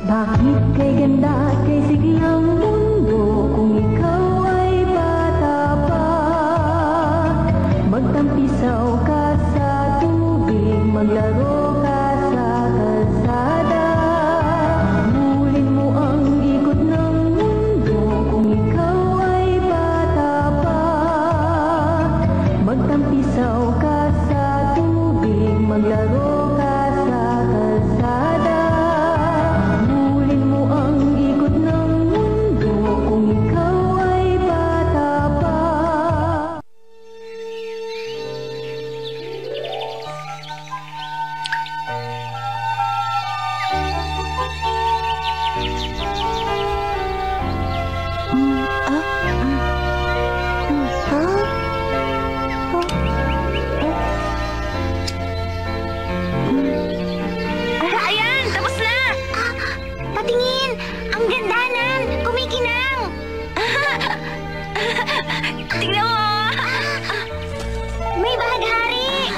Bakit kay ganda at kay siglang mundo kung ikaw ay bata pa? Magtampisaw ka sa tubig, maglaro ka sa kalsada. Hulin mo ang ikot ng mundo kung ikaw ay bata pa. Magtampisaw ka sa tubig, maglaro ka sa kalsada. Hulin mo ang ikot ng mundo kung ikaw ay bata pa. Ayan! Tapos na! Patingin! Ang ganda nan! Kumikinang! Tingnan mo! May bahaghari!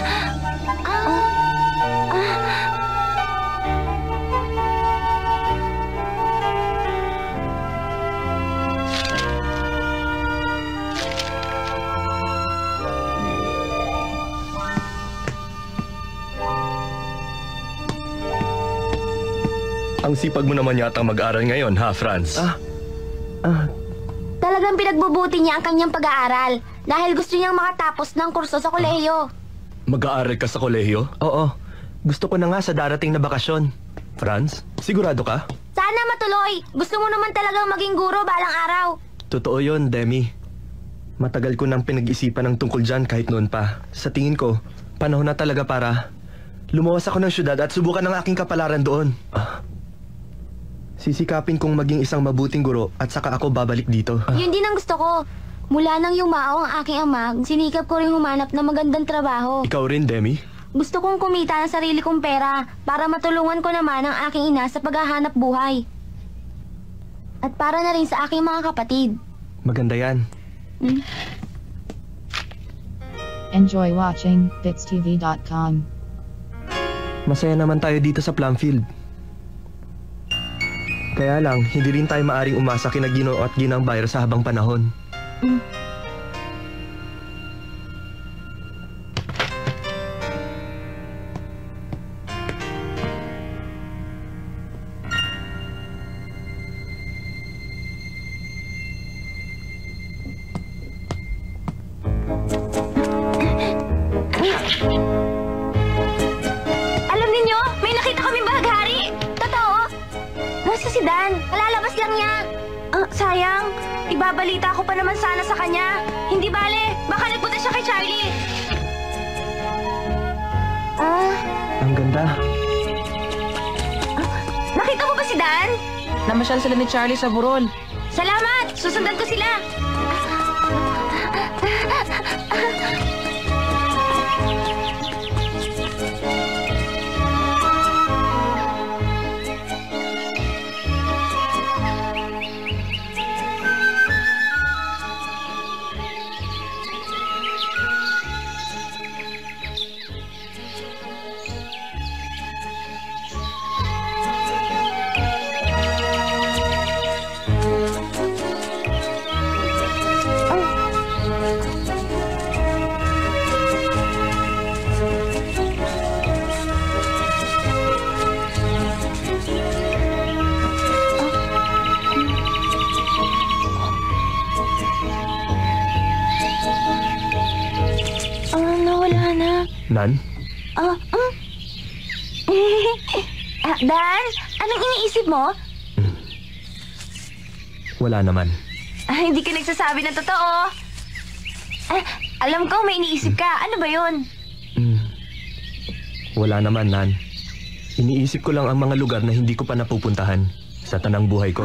Ang sipag mo naman yata mag-aral ngayon, ha, Franz? Talagang pinagbubuti niya ang kanyang pag-aaral dahil gusto niyang makatapos ng kurso sa kolehiyo. Mag-aaral ka sa kolehiyo? Oo. Gusto ko na nga sa darating na bakasyon. Franz, sigurado ka? Sana matuloy! Gusto mo naman talagang maging guro balang araw. Totoo yon, Demi. Matagal ko nang pinag-isipan ng tungkol dyan kahit noon pa. Sa tingin ko, panahon na talaga para lumawas ako ng syudad at subukan ang aking kapalaran doon. Sisikapin kong maging isang mabuting guro at saka ako babalik dito. Yun din ang gusto ko. Mula nang yumao ang aking ama, sinikap ko rin humanap ng magandang trabaho. Ikaw rin, Demi? Gusto kong kumita ng sarili kong pera para matulungan ko naman ang aking ina sa paghahanap buhay. At para na rin sa aking mga kapatid. Maganda yan. Enjoy watching bitstv.com. Masaya naman tayo dito sa Plumfield. Kaya lang, hindi rin tayo maaring umasa kina Ginoo at Ginang Byra sa habang panahon. Alam ninyo, may nakita kaming bahaghari. Totoo? Nasa si Dan. Kalalabas lang niya. Sayang. Ibabalita ko pa naman sana sa kanya. Hindi bale. Baka nagpunta siya kay Charlie. Ang ganda. Nakita mo ba si Dan? Namasyal sila ni Charlie sa Burol. Salamat! Susundan ko sila. Nawala na. Nan? Dan, anong iniisip mo? Wala naman. Hindi ka nagsasabi ng totoo. Alam ko may iniisip ka. Ano ba yun? Wala naman, Nan. Iniisip ko lang ang mga lugar na hindi ko pa napupuntahan sa tanang buhay ko.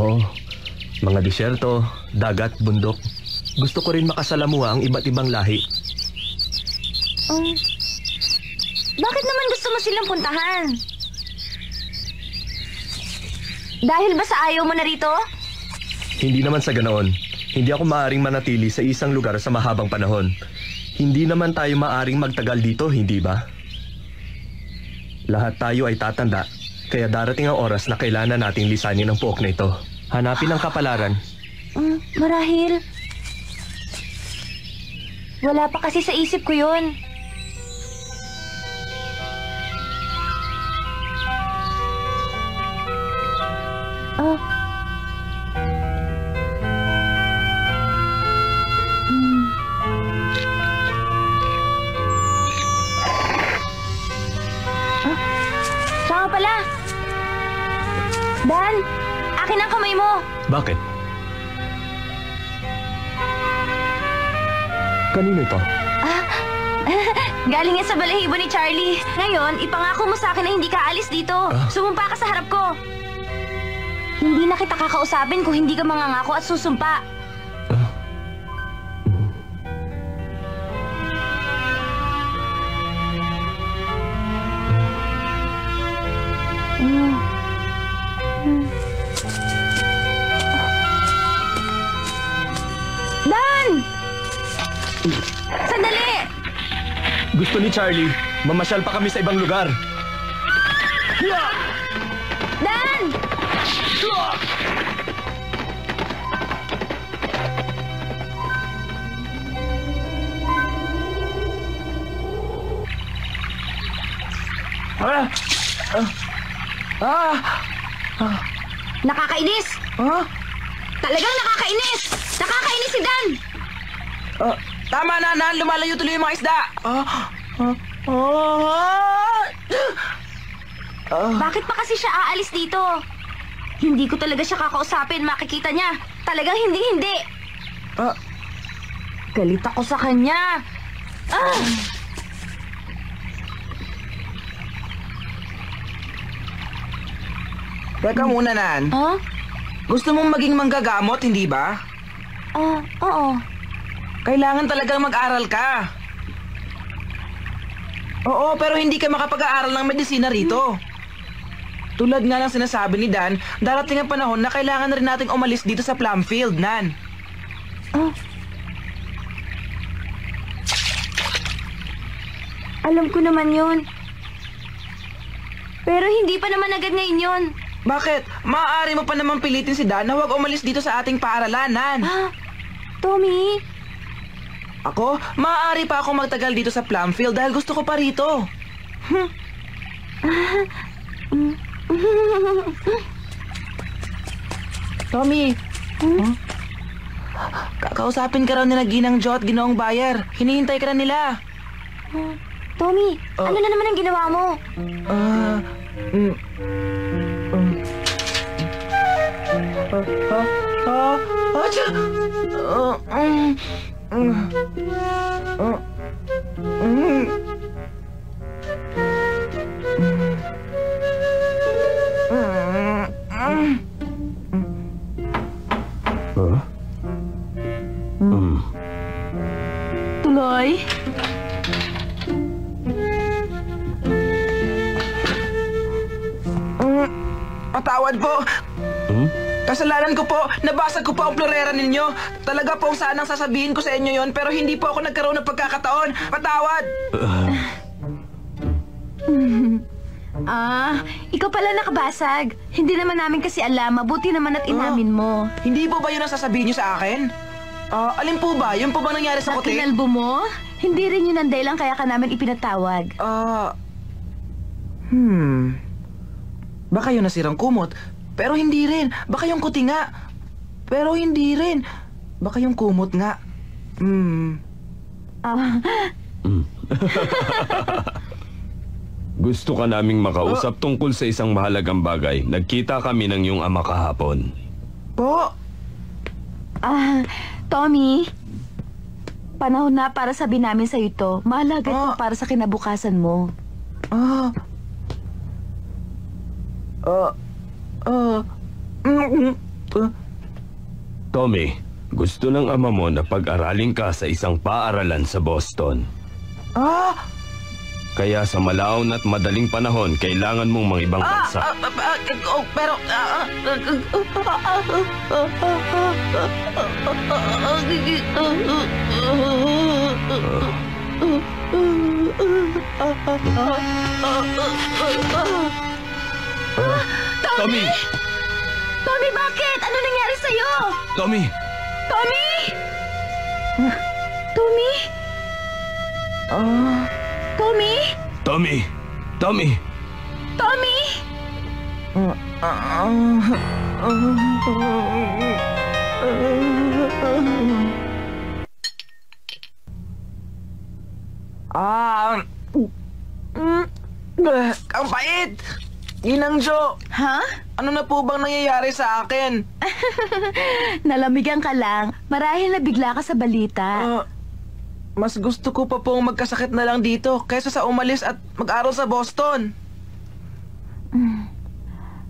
Oo. Mga disyerto, dagat, bundok. Gusto ko rin makasalamuha ang iba't ibang lahi. Bakit naman gusto mo silang puntahan? Dahil ba sa ayaw mo na rito? Hindi naman sa ganoon. Hindi ako maaring manatili sa isang lugar sa mahabang panahon. Hindi naman tayo maaring magtagal dito, hindi ba? Lahat tayo ay tatanda, kaya darating ang oras na kailangan nating lisanin ang puok na ito. Hanapin ang kapalaran. Marahil. Wala pa kasi sa isip ko yun. Siya nga pala. Dan, akin ang kamay mo. Bakit? Kanino ito? Galing yan sa balahibo ni Charlie. Ngayon, ipangako mo sa akin na hindi ka alis dito. Sumumpa ka sa harap ko. Hindi na kita kakausapin kung hindi ka mangangako at susumpa. Dan! Sandali! Gusto ni Charlie, mamasyal pa kami sa ibang lugar. Dan! Nakakainis! Talagang nakakainis! Nakakainis si Dan! Tama na, Nan. Lumalayo tuloy yung mga isda. Bakit pa kasi siya aalis dito? Hindi ko talaga siya kakausapin. Makikita niya. Talagang hindi. Galit ako sa kanya. Teka muna, Nan. Gusto mong maging manggagamot, hindi ba? Oo. Kailangan talagang mag-aral ka. Oo, pero hindi ka makapag-aaral ng medisina rito. Tulad nga ng sinasabi ni Dan, darating ang panahon na kailangan na rin nating umalis dito sa Plumfield, Nan. Alam ko naman yun. Pero hindi pa naman agad ngayon yun. Bakit? Maaari mo pa naman pilitin si Dan na huwag umalis dito sa ating paaralan, Nan. Tommy? Ako, maaari pa akong magtagal dito sa Plumfield dahil gusto ko pa rito. Tommy. Kakausapin ka raw nila Ginang Jo at Ginoong Bayer. Hinihintay ka na nila. Tommy, ano na naman ang ginawa mo? Tuloy? Patawad po. Kasalanan ko po. Nabasag ko po ang florera ninyo. Talaga po sanang sasabihin ko sa inyo yon pero hindi po ako nagkaroon ng pagkakataon. Patawad! Ikaw pala nakabasag. Hindi naman namin kasi alam. Mabuti naman at inamin mo. Hindi po ba yun ang sasabihin niyo sa akin? Alin po ba? Yun po ba nangyari sa puti? Kinalbo mo? Hindi rin yun ang dahilan kaya ka namin ipinatawag. Baka yun nasirang kumot. Pero hindi rin. Baka yung kuti nga. Pero hindi rin. Baka yung kumot nga. Gusto ka naming makausap tungkol sa isang mahalagang bagay. Nagkita kami ng iyong ama kahapon. Po? Tommy, panahon na para sabihin namin sa'yo ito. Mahalaga ito para sa kinabukasan mo. Tommy, gusto ng ama mo na pag-aralin ka sa isang paaralan sa Boston. Kaya sa malaon at madaling panahon, kailangan mong mga ibang bansa. Pero... Tommy! Tommy, bakit? Ano nangyari sa'yo? Tommy! Tommy! Tommy? Tommy? Tommy! Tommy! Tommy? Ang pait! Ginang Jo, Ha? ano na po bang nangyayari sa akin? Nalamigan ka lang. Marahil nabigla ka sa balita. Mas gusto ko pa pong magkasakit na lang dito kaysa sa umalis at mag-aral sa Boston.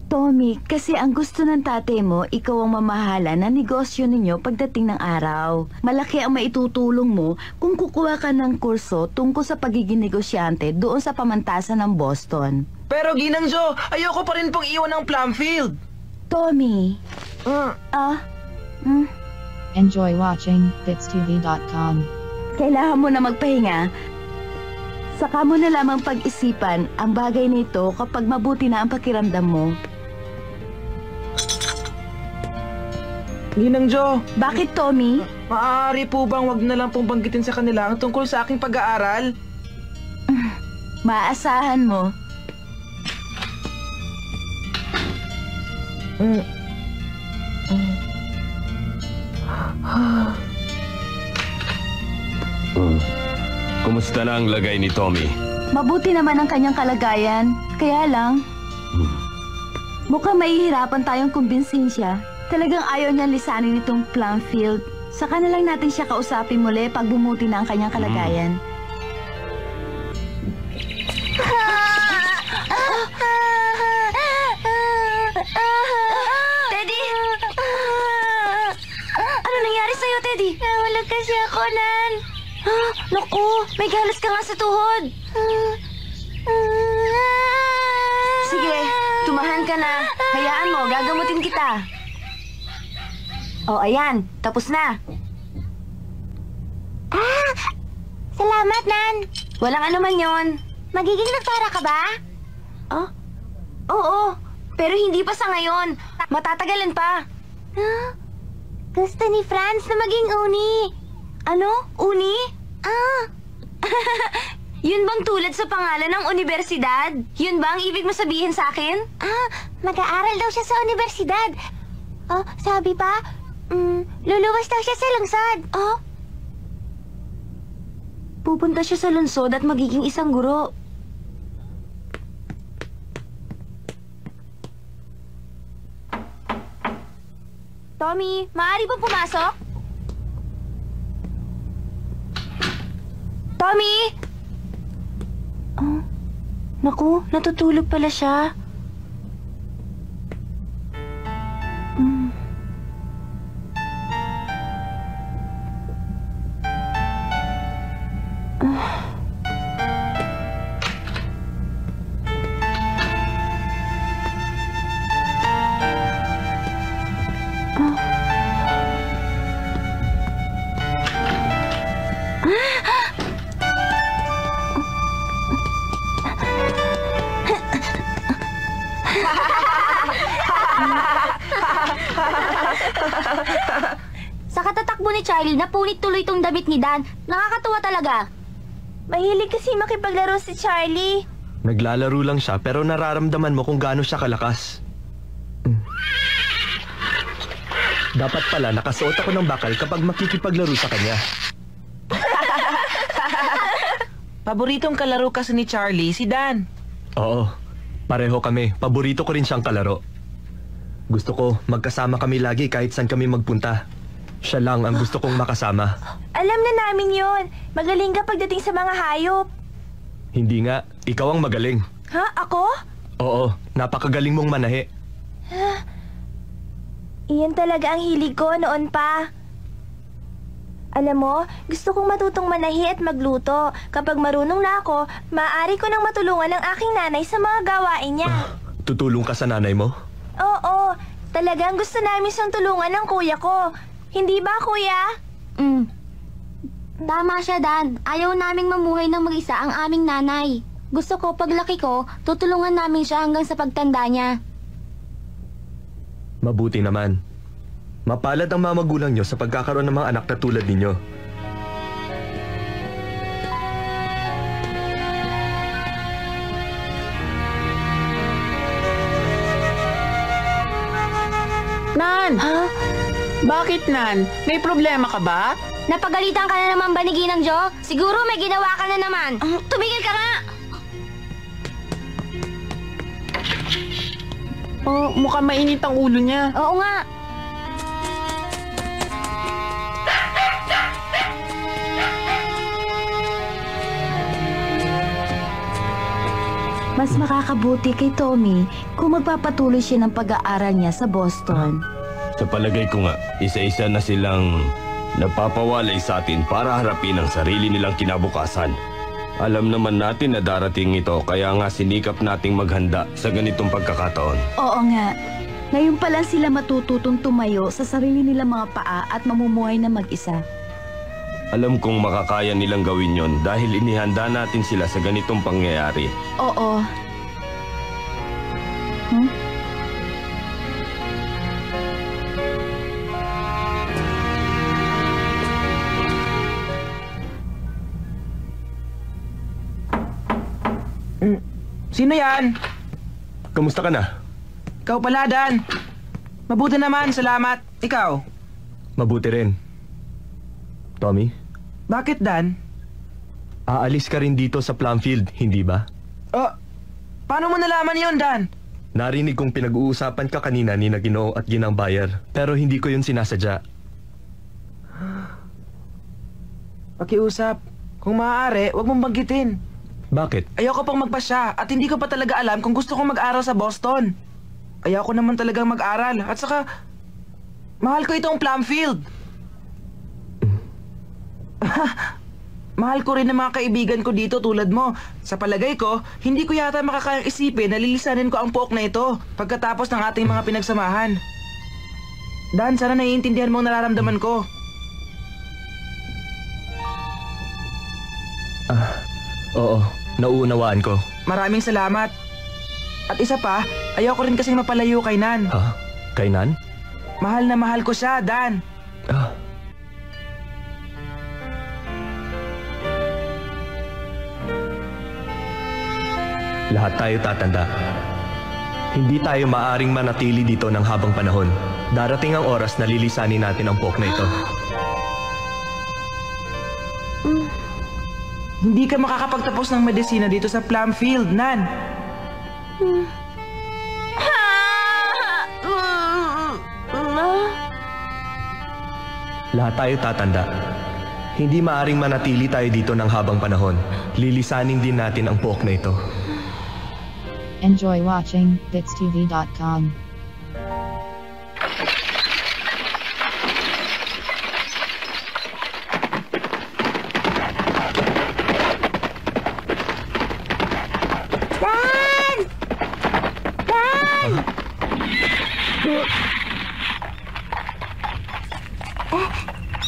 Tommy, kasi ang gusto ng tatay mo, ikaw ang mamahala ng negosyo ninyo pagdating ng araw. Malaki ang maitutulong mo kung kukuha ka ng kurso tungkol sa pagiging negosyante doon sa pamantasan ng Boston. Pero Ginang Jo, ayoko pa rin pong iwan ng Plumfield. Tommy, Enjoy watching BitsTV.com. kailangan mo na magpahinga. Saka mo na lamang pag-isipan ang bagay nito kapag mabuti na ang pakiramdam mo. Ginang Jo, Bakit, Tommy? maaari po bang wag na lang pong banggitin sa kanila ang tungkol sa aking pag-aaral? Maaasahan mo. Kumusta na ang lagay ni Tommy? Mabuti naman ang kanyang kalagayan. Kaya lang, mukhang mahihirapan tayong kumbinsin siya. Talagang ayaw niyang lisanin itong Plumfield. Saka na lang natin siya kausapin muli pag bumuti na ang kanyang kalagayan. Teddy! Ano nangyari sa'yo, Teddy? Nawalag kasi ako, Nan. Naku, may galas ka nga sa tuhod. Sige, tumahan ka na. Hayaan mo, gagamutin kita. Oh, ayan. Tapos na. Salamat, Nan. Walang anuman yon. Magiging nagpara ka ba? Oh? Oo, pero hindi pa sa ngayon. Matatagalan pa. Gusto ni Franz na maging uni. Ano? Uni? Yun bang tulad sa pangalan ng universidad? Yun ba ang ibig mo sabihin sa akin? Mag-aaral daw siya sa universidad. Oh, sabi pa, luluwas daw siya sa lungsod. Oh? Pupunta siya sa lungsod at magiging isang guro. Tommy, maaari bang pumasok? Tommy! Naku, natutulog pala siya. Sa katatakbo ni Charlie, napunit tuloy tong damit ni Dan. Nakakatuwa talaga. Mahilig kasi makipaglaro si Charlie. Naglalaro lang siya pero nararamdaman mo kung gaano siya kalakas. Dapat pala nakasuot ako ng bakal kapag makikipaglaro sa kanya. Paboritong kalaro kasi ni Charlie, si Dan. Oo, pareho kami. Paborito ko rin siyang kalaro. Gusto ko magkasama kami lagi kahit saan kami magpunta. Siya lang ang gusto kong makasama. Alam na namin yon. Magaling ka pagdating sa mga hayop. Hindi nga, ikaw ang magaling. Ha? Ako? Oo, napakagaling mong manahe. Iyan talaga ang hilig ko noon pa. Alam mo, gusto kong matutong manahi at magluto. Kapag marunong na ako, maaari ko nang matulungan ang aking nanay sa mga gawain niya. Tutulong ka sa nanay mo? Oo, talagang gusto namin siyang tulungan ng kuya ko. Hindi ba, kuya? Tama siya, Dan. Ayaw naming mamuhay ng mag-isa ang aming nanay. Gusto ko, paglaki ko, tutulungan namin siya hanggang sa pagtanda niya. Mabuti naman. Mapalad ang mga magulang nyo sa pagkakaroon ng mga anak na tulad ninyo. Nan! Ha? Bakit, Nan? May problema ka ba? Napagalitan ka na naman ba ni Ginang Jo? Siguro may ginawa ka na naman. Tumigil ka nga! Oh, mukhang mainit ang ulo niya. Oo nga. Mas makakabuti kay Tommy kung magpapatuloy siya ng pag-aaral niya sa Boston. Sa palagay ko nga, isa-isa na silang napapawalay sa atin para harapin ang sarili nilang kinabukasan. Alam naman natin na darating ito, kaya nga sinikap nating maghanda sa ganitong pagkakataon. Oo nga. Ngayon pa lang sila matututong tumayo sa sarili nilang mga paa at mamumuhay na mag-isa. Alam kong makakaya nilang gawin yon dahil inihanda natin sila sa ganitong pangyayari. Oo. Sino yan? Kamusta ka na? Ikaw pala, Dan. Mabuti naman, salamat. Ikaw? Mabuti rin. Tommy, Bakit, Dan? aalis ka rin dito sa Plumfield, hindi ba? Paano mo nalaman yon, Dan? Narinig kong pinag-uusapan ka kanina ni Ginoo at Ginang Bayer, pero hindi ko yun sinasadya. Pakiusap. Kung maaari, huwag mong banggitin. Bakit? Ayoko pang magpasya at hindi ko pa talaga alam kung gusto kong mag-aral sa Boston. Ayoko naman talagang mag-aral at saka mahal ko itong Plumfield. Mahal ko rin ang mga kaibigan ko dito tulad mo. Sa palagay ko, hindi ko yata makakayang isipin na lilisanin ko ang pook na ito pagkatapos ng ating mga pinagsamahan. Dan, sana naiintindihan mo ang nararamdaman ko. Oo, nauunawaan ko. Maraming salamat. At isa pa, ayoko rin kasing mapalayo kay Nan. Ha? Kay Nan? Mahal na mahal ko siya, Dan. Ah. Lahat tayo tatanda. Hindi tayo maaring manatili dito ng habang panahon. Darating ang oras na lilisanin natin ang pook na ito. Hindi ka makakapagtapos ng medisina dito sa Plumfield, Nan. Lahat tayo tatanda. Hindi maaring manatili tayo dito ng habang panahon. Lilisanin din natin ang pook na ito. Enjoy watching bitstv.com.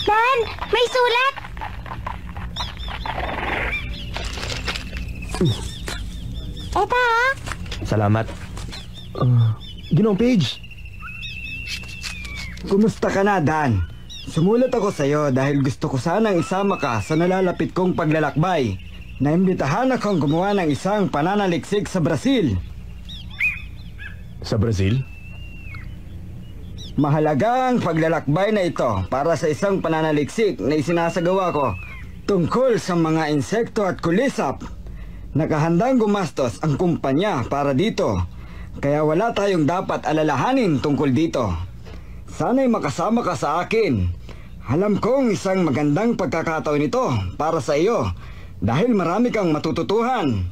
Dan! May sulat! Eto, Salamat. Ginoong Page. Kumusta ka na, Dan? Sumulat ako sa'yo dahil gusto ko sanang isama ka sa nalalapit kong paglalakbay. Naimbitahan akong gumawa ng isang pananaliksik sa Brazil. Sa Brazil? Mahalaga ang paglalakbay na ito para sa isang pananaliksik na isinasagawa ko tungkol sa mga insekto at kulisap. Nakahandang gumastos ang kumpanya para dito, kaya wala tayong dapat alalahanin tungkol dito. Sana'y makasama ka sa akin. Alam kong isang magandang pagkakataon ito para sa iyo dahil marami kang matututuhan.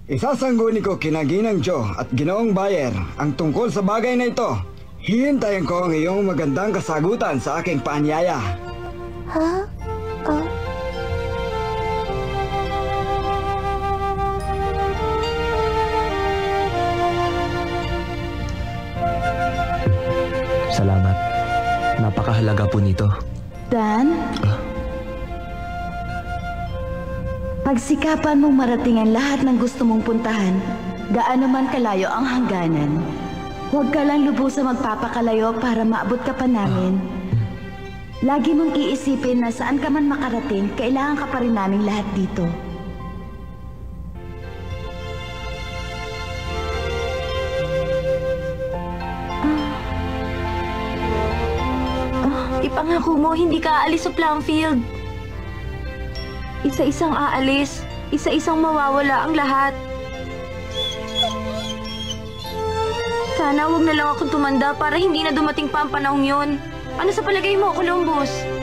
Isasangguni ko kina Ginang Jo at Ginoong Bayer ang tungkol sa bagay na ito. Hihintayin ko ang iyong magandang kasagutan sa aking paanyaya. Salamat. Napakahalaga po nito. Dan? Pagsikapan mong marating ang lahat ng gusto mong puntahan, gaano man kalayo ang hangganan. Huwag ka lang lubusang magpapakalayo para maabot ka pa namin. Lagi mong iisipin na saan ka man makarating, kailangan ka pa rin naming lahat dito. Ipangako mo, hindi ka aalis sa Plumfield. Isa-isang aalis, isa-isang mawawala ang lahat. Sana wag na lang akong tumanda para hindi na dumating pa ang panahong yun. Ano sa palagay mo, Columbus?